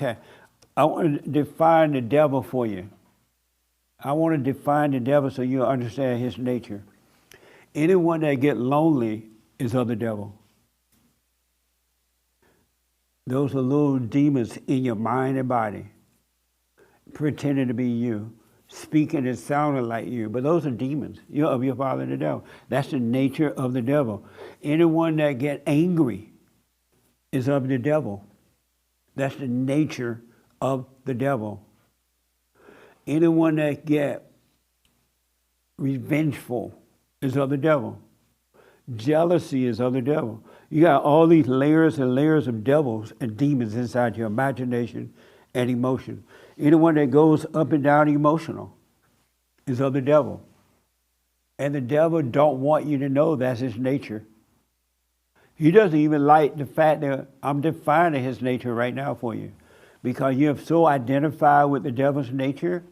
Okay, I want to define the devil for you. I want to define the devil so you understand his nature. Anyone that get lonely is of the devil. Those are little demons in your mind and body, pretending to be you, speaking and sounding like you. But those are demons. You're of your father, the devil. That's the nature of the devil. Anyone that get angry is of the devil. That's the nature of the devil. Anyone that get revengeful is of the devil. Jealousy is of the devil. You got all these layers and layers of devils and demons inside your imagination and emotion. Anyone that goes up and down emotional is of the devil. And the devil don't want you to know that's his nature. He doesn't even like the fact that I'm defining his nature right now for you, because you have so identified with the devil's nature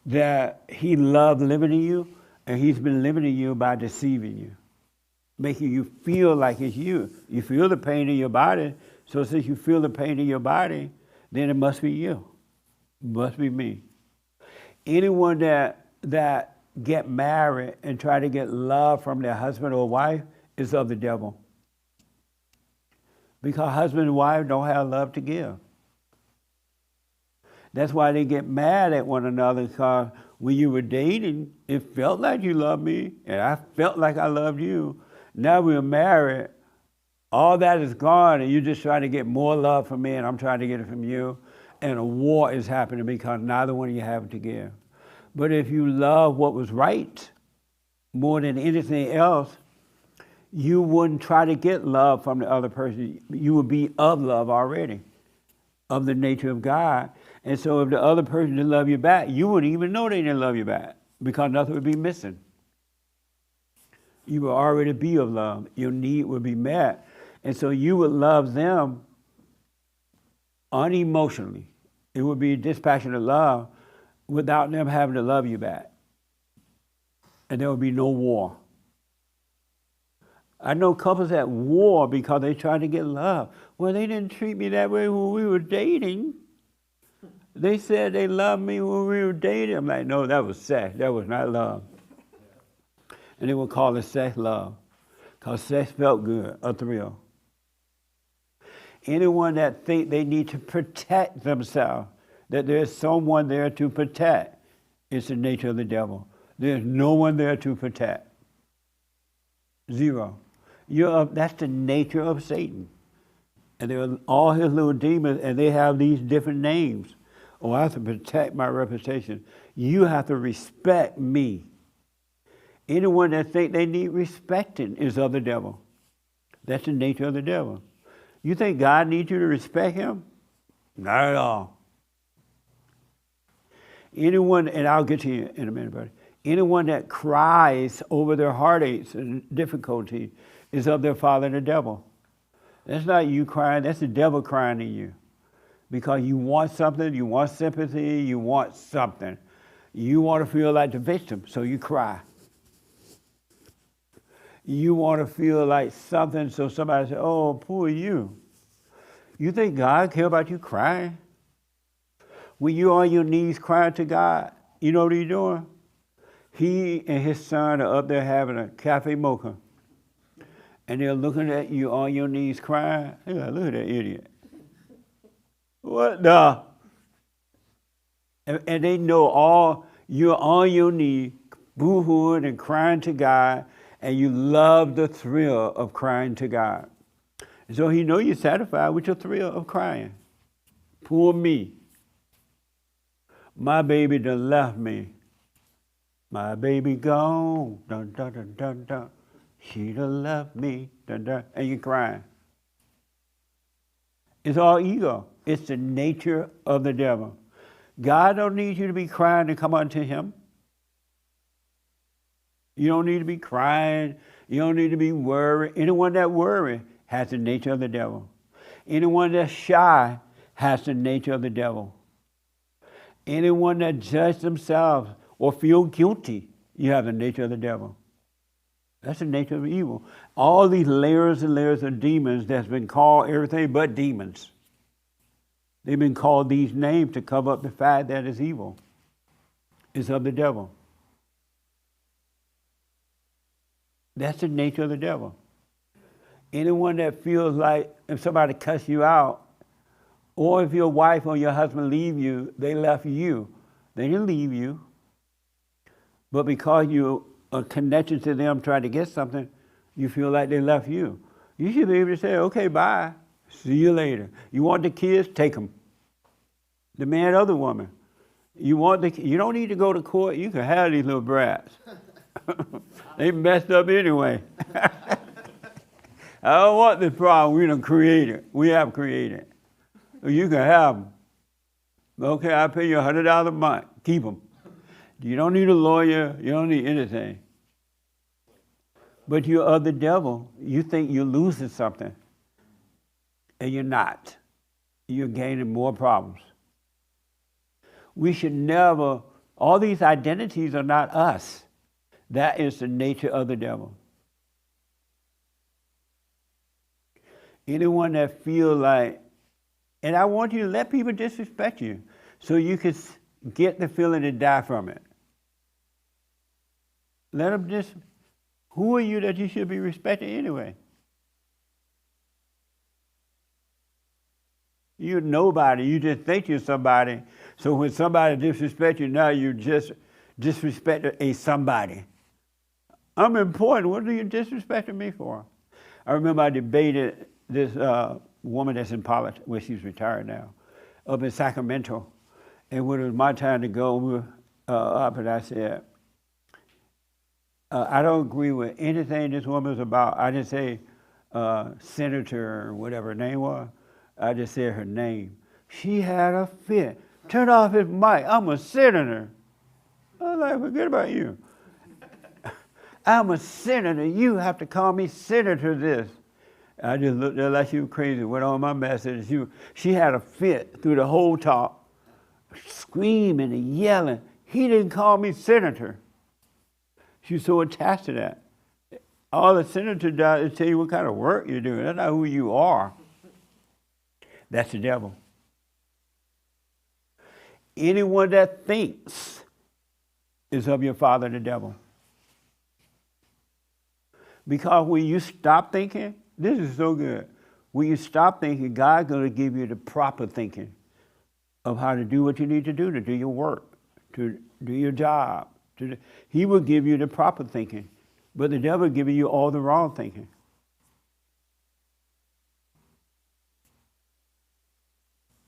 that he loved living in you, and he's been living in you by deceiving you, making you feel like it's you. You feel the pain in your body, so since you feel the pain in your body, then it must be you. It must be me. Anyone that get married and try to get love from their husband or wife is of the devil. Because husband and wife don't have love to give. That's why they get mad at one another, because when you were dating, it felt like you loved me, and I felt like I loved you. Now we're married, all that is gone, and you're just trying to get more love from me, and I'm trying to get it from you, and a war is happening because neither one of you have to give. But if you love what was right more than anything else, you wouldn't try to get love from the other person. You would be of love already, of the nature of God. And so if the other person didn't love you back, you wouldn't even know they didn't love you back, because nothing would be missing. You would already be of love. Your need would be met. And so you would love them unemotionally. It would be dispassionate love without them having to love you back. And there would be no war. I know couples at war because they tried to get love. Well, they didn't treat me that way when we were dating. They said they loved me when we were dating. I'm like, no, that was sex. That was not love. And they would call it sex love, because sex felt good, a thrill. Anyone that think they need to protect themselves, that there's someone there to protect, it's the nature of the devil. There's no one there to protect. Zero. That's the nature of Satan. And they're all his little demons, and they have these different names. Oh, I have to protect my reputation. You have to respect me. Anyone that think they need respecting is of the devil. That's the nature of the devil. You think God needs you to respect him? Not at all. Anyone, and I'll get to you in a minute, buddy. Anyone that cries over their heartaches and difficulty is of their father, the devil. That's not you crying, that's the devil crying in you. Because you want something, you want sympathy, you want something. You want to feel like the victim, so you cry. You want to feel like something, so somebody says, oh, poor you. You think God cares about you crying? When you're on your knees crying to God, you know what he's doing? He and his son are up there having a cafe mocha. And they're looking at you on your knees crying. Look at that idiot. What the? And they know you're on your knee, boo-hooing and crying to God, and you love the thrill of crying to God. And so he knows you're satisfied with your thrill of crying. Poor me. My baby done left me. My baby gone. Dun, dun, dun, dun, dun. She done left me. Dun, dun. And you're crying. It's all ego. It's the nature of the devil. God don't need you to be crying to come unto him. You don't need to be crying. You don't need to be worried. Anyone that worries has the nature of the devil. Anyone that's shy has the nature of the devil. Anyone that judges themselves or feel guilty, you have the nature of the devil. That's the nature of evil. All these layers and layers of demons that's been called everything but demons. They've been called these names to cover up the fact that it's evil. It's of the devil. That's the nature of the devil. Anyone that feels like if somebody cuss you out, or if your wife or your husband leave you, they left you. They didn't leave you. But because you are connected to them trying to get something, you feel like they left you. You should be able to say, okay, bye. See you later. You want the kids? Take them. The man or the woman. You don't need to go to court. You can have these little brats. They messed up anyway. I don't want this problem we done created. We have created. You can have them. Okay, I'll pay you $100 a month. Keep them. You don't need a lawyer. You don't need anything. But you're of the devil. You think you're losing something. And you're not. You're gaining more problems. We should never, all these identities are not us. That is the nature of the devil. Anyone that feels like, and I want you to let people disrespect you so you can get the feeling and die from it. Let them just, who are you that you should be respected anyway? You're nobody. You just think you're somebody. So when somebody disrespects you, now you just disrespect a somebody. I'm important. What are you disrespecting me for? I remember I debated this woman that's in politics, well, she's retired now, up in Sacramento. And when it was my time to go, we were up, and I said, I don't agree with anything this woman is about. I didn't say senator or whatever her name was. I just said her name. She had a fit. Turn off his mic. I'm a senator. I was like, forget about you. I'm a senator. You have to call me senator this. I just looked at her like she was crazy. Went on my message. She had a fit through the whole talk, screaming and yelling. He didn't call me senator. She was so attached to that. All the senator does is tell you what kind of work you're doing. That's not who you are. That's the devil. Anyone that thinks is of your father, the devil. Because when you stop thinking, this is so good. When you stop thinking, God's going to give you the proper thinking of how to do what you need to do your work, to do your job. He will give you the proper thinking. But the devil will give you all the wrong thinking.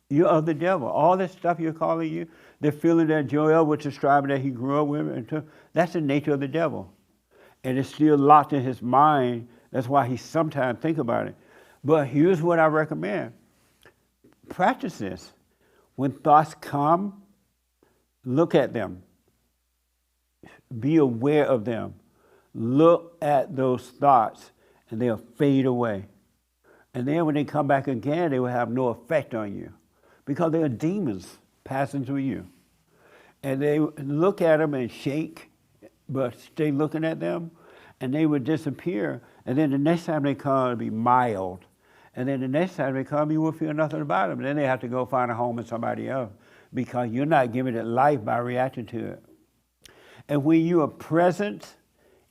You're of the devil. All this stuff you're calling you, the feeling that Joel was describing that he grew up with, that's the nature of the devil. And it's still locked in his mind. That's why he sometimes think about it. But here's what I recommend. Practice this. When thoughts come, look at them. Be aware of them. Look at those thoughts and they'll fade away. And then when they come back again, they will have no effect on you because they are demons passing through you. And they look at them and shake, but stay looking at them, and they would disappear. And then the next time they come, it'll be mild. And then the next time they come, you will feel nothing about them. And then they have to go find a home with somebody else because you're not giving it life by reacting to it. And when you are present,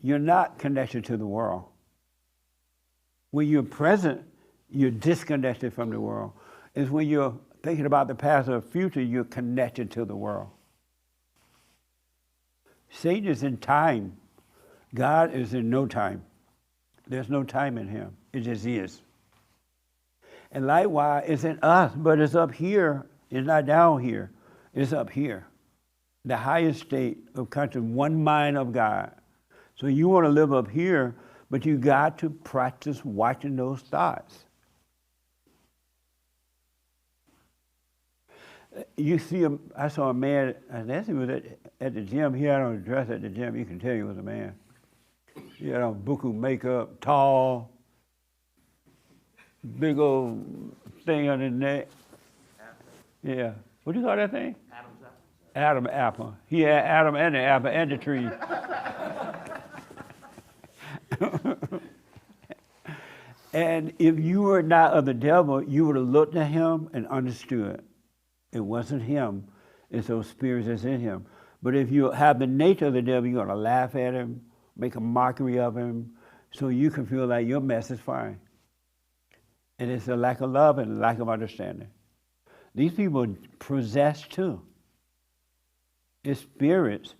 you're not connected to the world. When you're present, you're disconnected from the world. It's when you're thinking about the past or the future, you're connected to the world. Satan is in time. God is in no time. There's no time in him. It just is. And likewise, it's in us, but it's up here. It's not down here. It's up here. The highest state of conscious, one mind of God. So you want to live up here, but you got to practice watching those thoughts. You see, I saw a man, I guess he was at the gym. He had on a dress at the gym. You can tell he was a man. He had on buku makeup, tall, big old thing on his neck. Yeah. What do you call that thing? Adam's apple. Adam apple. He had Adam and the apple and the tree. And if you were not of the devil, you would have looked at him and understood It wasn't him. It's those spirits that's in him. But if you have the nature of the devil, you're going to laugh at him, make a mockery of him, so you can feel like your mess is fine. And it's a lack of love and a lack of understanding. These people are possessed too. It's spirits.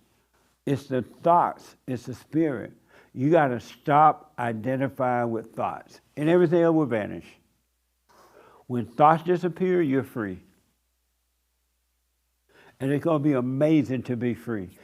It's the thoughts. It's the spirit. You got to stop identifying with thoughts, and everything else will vanish. When thoughts disappear, you're free. And it's going to be amazing to be free.